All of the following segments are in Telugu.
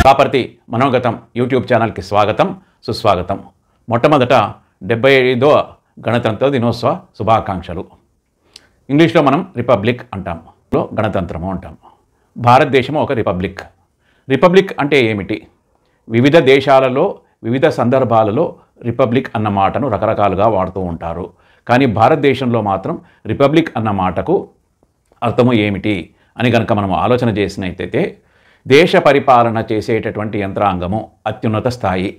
ప్రాపర్తి మనోగతం యూట్యూబ్ ఛానల్కి స్వాగతం సుస్వాగతం. మొట్టమొదట 75వ గణతంత్ర దినోత్సవ శుభాకాంక్షలు. ఇంగ్లీష్లో మనం రిపబ్లిక్ అంటాం, గణతంత్రము అంటాం. భారతదేశం ఒక రిపబ్లిక్. రిపబ్లిక్ అంటే ఏమిటి? వివిధ దేశాలలో వివిధ సందర్భాలలో రిపబ్లిక్ అన్న మాటను రకరకాలుగా వాడుతూ ఉంటారు. కానీ భారతదేశంలో మాత్రం రిపబ్లిక్ అన్న మాటకు అర్థము ఏమిటి అని కనుక మనం ఆలోచన చేసినట్లయితే, దేశ పరిపాలన చేసేటటువంటి యంత్రాంగము అత్యున్నత స్థాయి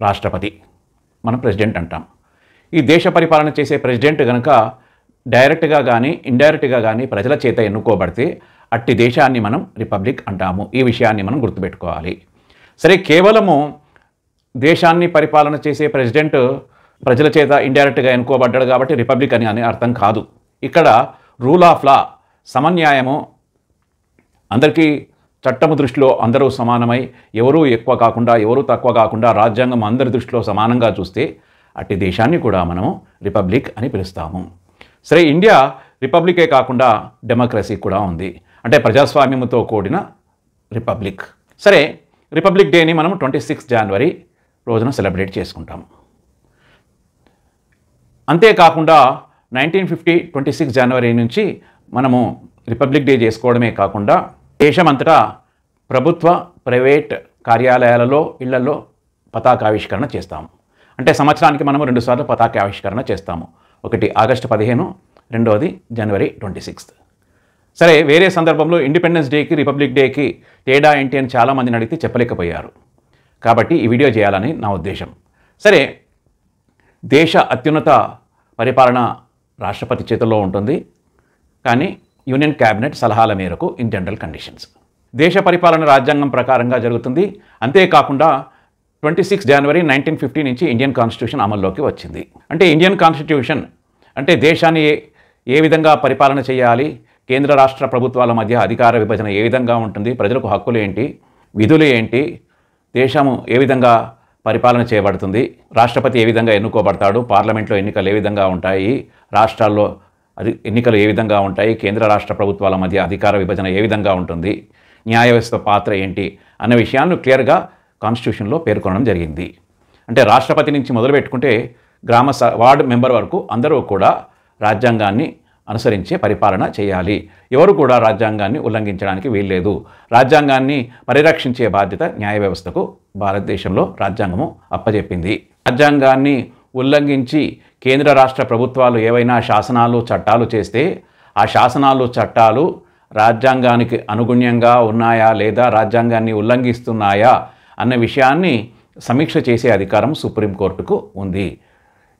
రాష్ట్రపతి, మనం ప్రెసిడెంట్ అంటాం. ఈ దేశ పరిపాలన చేసే ప్రెసిడెంట్ కనుక డైరెక్ట్గా కానీ ఇండైరెక్ట్గా కానీ ప్రజల చేత ఎన్నుకోబడితే అట్టి దేశాన్ని మనం రిపబ్లిక్ అంటాము. ఈ విషయాన్ని మనం గుర్తుపెట్టుకోవాలి. సరే, కేవలము దేశాన్ని పరిపాలన చేసే ప్రెసిడెంట్ ప్రజల చేత ఇండైరెక్ట్గా ఎన్నుకోబడ్డాడు కాబట్టి రిపబ్లిక్ అని అర్థం కాదు. ఇక్కడ రూల్ ఆఫ్ లా, సమన్యాయము, అందరికీ చట్టము దృష్టిలో అందరూ సమానమై ఎవరూ ఎక్కువ కాకుండా ఎవరూ తక్కువ కాకుండా రాజ్యాంగం అందరి దృష్టిలో సమానంగా చూస్తే అట్టి దేశాన్ని కూడా మనము రిపబ్లిక్ అని పిలుస్తాము. సరే, ఇండియా రిపబ్లికే కాకుండా డెమోక్రసీ కూడా ఉంది, అంటే ప్రజాస్వామ్యంతో కూడిన రిపబ్లిక్. సరే, రిపబ్లిక్ డేని మనం 26 జనవరి రోజున సెలబ్రేట్ చేసుకుంటాం. అంతేకాకుండా 1950 26 జనవరి నుంచి మనము రిపబ్లిక్ డే చేసుకోవడమే కాకుండా దేశమంతటా ప్రభుత్వ ప్రైవేట్ కార్యాలయాలలో ఇళ్లలో పతాకావిష్కరణ చేస్తాము. అంటే సంవత్సరానికి మనము 2 సార్లు పతాకావిష్కరణ చేస్తాము. ఒకటి ఆగస్టు 15, రెండవది జనవరి 26. సరే, వేరే సందర్భంలో ఇండిపెండెన్స్ డేకి రిపబ్లిక్ డేకి తేడా ఏంటి అని చాలామందిని అడిగితే చెప్పలేకపోయారు. కాబట్టి ఈ వీడియో చేయాలని నా ఉద్దేశం. సరే, దేశ అత్యున్నత పరిపాలన రాష్ట్రపతి చేతుల్లో ఉంటుంది, కానీ యూనియన్ క్యాబినెట్ సలహాల మేరకు ఇన్ జనరల్ కండిషన్స్. దేశ పరిపాలన రాజ్యాంగం ప్రకారంగా జరుగుతుంది. అంతేకాకుండా 26 జనవరి 1950 నుంచి ఇండియన్ కాన్స్టిట్యూషన్ అమల్లోకి వచ్చింది. అంటే ఇండియన్ కాన్స్టిట్యూషన్ అంటే దేశాన్ని ఏ విధంగా పరిపాలన చేయాలి, కేంద్ర రాష్ట్ర ప్రభుత్వాల మధ్య అధికార విభజన ఏ విధంగా ఉంటుంది, ప్రజలకు హక్కులు ఏంటి, విధులు ఏంటి, దేశము ఏ విధంగా పరిపాలన చేయబడుతుంది, రాష్ట్రపతి ఏ విధంగా ఎన్నుకోబడతాడు, పార్లమెంట్లో ఎన్నికలు ఏ విధంగా ఉంటాయి, రాష్ట్రాల్లో ఎన్నికలు ఏ విధంగా ఉంటాయి, కేంద్ర రాష్ట్ర ప్రభుత్వాల మధ్య అధికార విభజన ఏ విధంగా ఉంటుంది, న్యాయ వ్యవస్థ పాత్ర ఏంటి అన్న విషయాలను క్లియర్గా కాన్స్టిట్యూషన్లో పేర్కొనడం జరిగింది. అంటే రాష్ట్రపతి నుంచి మొదలుపెట్టుకుంటే వార్డు మెంబర్ వరకు అందరూ కూడా రాజ్యాంగాన్ని అనుసరించే పరిపాలన చేయాలి. ఎవరు కూడా రాజ్యాంగాన్ని ఉల్లంఘించడానికి వీల్లేదు. రాజ్యాంగాన్ని పరిరక్షించే బాధ్యత న్యాయ వ్యవస్థకు భారతదేశంలో రాజ్యాంగము అప్పజెప్పింది. రాజ్యాంగాన్ని ఉల్లంఘించి కేంద్ర రాష్ట్ర ప్రభుత్వాలు ఏవైనా శాసనాలు చట్టాలు చేస్తే ఆ శాసనాలు చట్టాలు రాజ్యాంగానికి అనుగుణ్యంగా ఉన్నాయా లేదా రాజ్యాంగాన్ని ఉల్లంఘిస్తున్నాయా అన్న విషయాన్ని సమీక్ష చేసే అధికారం సుప్రీంకోర్టుకు ఉంది.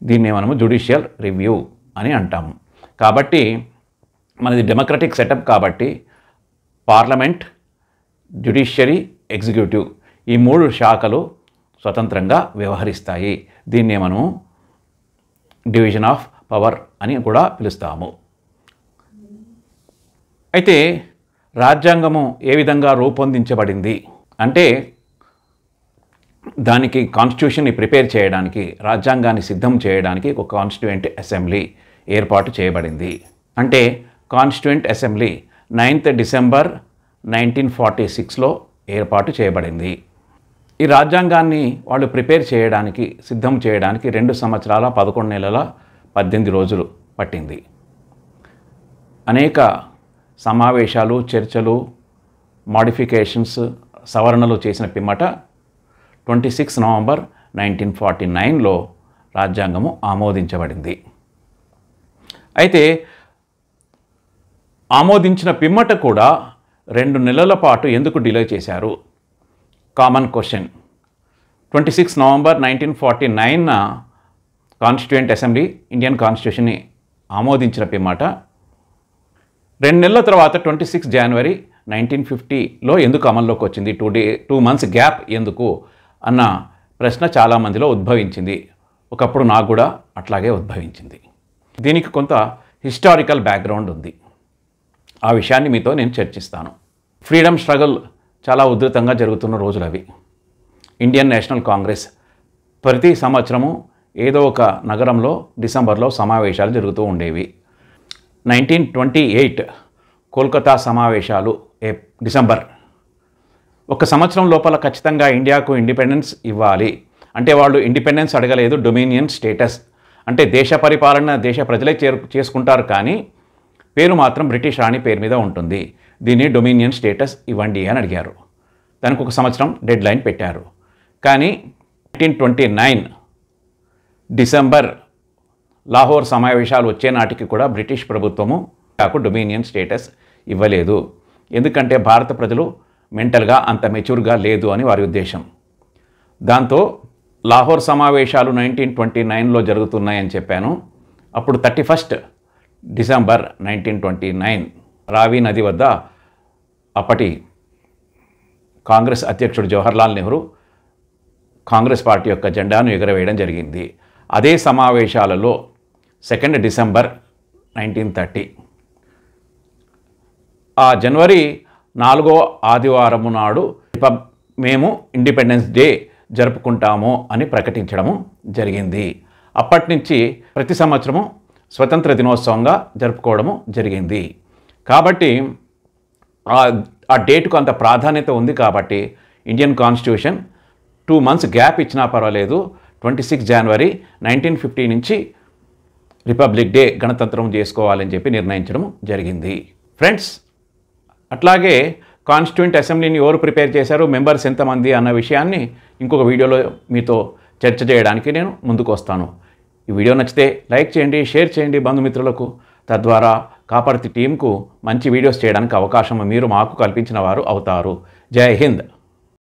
దీన్నే మనము జ్యుడిషియల్ రివ్యూ అని అంటాము. కాబట్టి మనది డెమోక్రటిక్ సెటప్ కాబట్టి పార్లమెంట్, జ్యుడిషియరీ, ఎగ్జిక్యూటివ్ ఈ 3 శాఖలు స్వతంత్రంగా వ్యవహరిస్తాయి. దీన్నే మనము డివిజన్ ఆఫ్ పవర్ అని కూడా పిలుస్తాము. అయితే రాజ్యాంగము ఏ విధంగా రూపొందించబడింది అంటే, దానికి కాన్స్టిట్యూషన్ని ప్రిపేర్ చేయడానికి, రాజ్యాంగాన్ని సిద్ధం చేయడానికి ఒక కాన్స్టిట్యూయెంట్ అసెంబ్లీ ఏర్పాటు చేయబడింది. అంటే కాన్స్టిట్యూయెంట్ అసెంబ్లీ 9th డిసెంబర్ 1946లో ఏర్పాటు చేయబడింది. ఈ రాజ్యాంగాన్ని వాళ్ళు ప్రిపేర్ చేయడానికి, సిద్ధం చేయడానికి 2 సంవత్సరాల 11 నెలల 18 రోజులు పట్టింది. అనేక సమావేశాలు, చర్చలు, మాడిఫికేషన్స్, సవరణలు చేసిన పిమ్మట 26 నవంబర్ 1949లో రాజ్యాంగము ఆమోదించబడింది. అయితే ఆమోదించిన పిమ్మట కూడా 2 నెలల పాటు ఎందుకు డిలే చేశారు? Common question. 26 November 1949 constituent assembly Indian కాన్స్టిట్యూషన్ని ఆమోదించిన పిమ్మట 2 నెలల తర్వాత 26 జనవరి 1950లో ఎందుకు అమల్లోకి వచ్చింది? 2 months గ్యాప్ ఎందుకు అన్న ప్రశ్న చాలామందిలో ఉద్భవించింది. ఒకప్పుడు నాకు కూడా అట్లాగే ఉద్భవించింది. దీనికి కొంత హిస్టారికల్ బ్యాక్గ్రౌండ్ ఉంది. ఆ విషయాన్ని మీతో నేను చర్చిస్తాను. ఫ్రీడమ్ స్ట్రగుల్ చాలా ఉధృతంగా జరుగుతున్న రోజులు అవి. ఇండియన్ నేషనల్ కాంగ్రెస్ ప్రతి సంవత్సరము ఏదో ఒక నగరంలో డిసెంబర్లో సమావేశాలు జరుగుతూ ఉండేవి. 1928 కోల్కతా సమావేశాలు డిసెంబర్ ఒక సంవత్సరం లోపల ఖచ్చితంగా ఇండియాకు ఇండిపెండెన్స్ ఇవ్వాలి. అంటే వాళ్ళు ఇండిపెండెన్స్ అడగలేదు, డొమినియన్ స్టేటస్. అంటే దేశ పరిపాలన దేశ ప్రజలే చేసుకుంటారు, కానీ పేరు మాత్రం బ్రిటిష్ రాణి పేరు మీద ఉంటుంది. దీన్ని డొమినియన్ స్టేటస్ ఇవ్వండి అని అడిగారు. దానికి ఒక సంవత్సరం డెడ్ లైన్ పెట్టారు. కానీ 1929 డిసెంబర్ లాహోర్ సమావేశాలు వచ్చే నాటికి కూడా బ్రిటిష్ ప్రభుత్వము నాకు డొమినియన్ స్టేటస్ ఇవ్వలేదు. ఎందుకంటే భారత ప్రజలు మెంటల్గా అంత మెచ్యూర్గా లేదు అని వారి ఉద్దేశం. దాంతో లాహోర్ సమావేశాలు 1929లో జరుగుతున్నాయని చెప్పాను. అప్పుడు 31 డిసెంబర్ 1929 రావి నది వద్ద అప్పటి కాంగ్రెస్ అధ్యక్షుడు జవహర్లాల్ నెహ్రూ కాంగ్రెస్ పార్టీ యొక్క జెండాను ఎగురవేయడం జరిగింది. అదే సమావేశాలలో 2 డిసెంబర్ 1930 ఆ జనవరి 4వ ఆదివారం నాడు మేము ఇండిపెండెన్స్ డే జరుపుకుంటాము అని ప్రకటించడము జరిగింది. అప్పటి నుంచి ప్రతి సంవత్సరము స్వతంత్ర దినోత్సవంగా జరుపుకోవడము జరిగింది. కాబట్టి ఆ డేటుకు అంత ప్రాధాన్యత ఉంది. కాబట్టి ఇండియన్ కాన్స్టిట్యూషన్ 2 months గ్యాప్ ఇచ్చినా పర్వాలేదు, 26 జనవరి 1950 నుంచి రిపబ్లిక్ డే గణతంత్రం చేసుకోవాలని చెప్పి నిర్ణయించడం జరిగింది. ఫ్రెండ్స్, అట్లాగే కాన్స్టిట్యూంట్ అసెంబ్లీని ఎవరు ప్రిపేర్ చేశారు, మెంబర్స్ ఎంతమంది అన్న విషయాన్ని ఇంకొక వీడియోలో మీతో చర్చ చేయడానికి నేను ముందుకు వస్తాను. ఈ వీడియో నచ్చితే లైక్ చేయండి, షేర్ చేయండి బంధుమిత్రులకు. తద్వారా కాపర్తి టీంకు మంచి వీడియోస్ చేయడానికి అవకాశం మీరు మాకు కల్పించిన వారు అవుతారు. జై హింద్.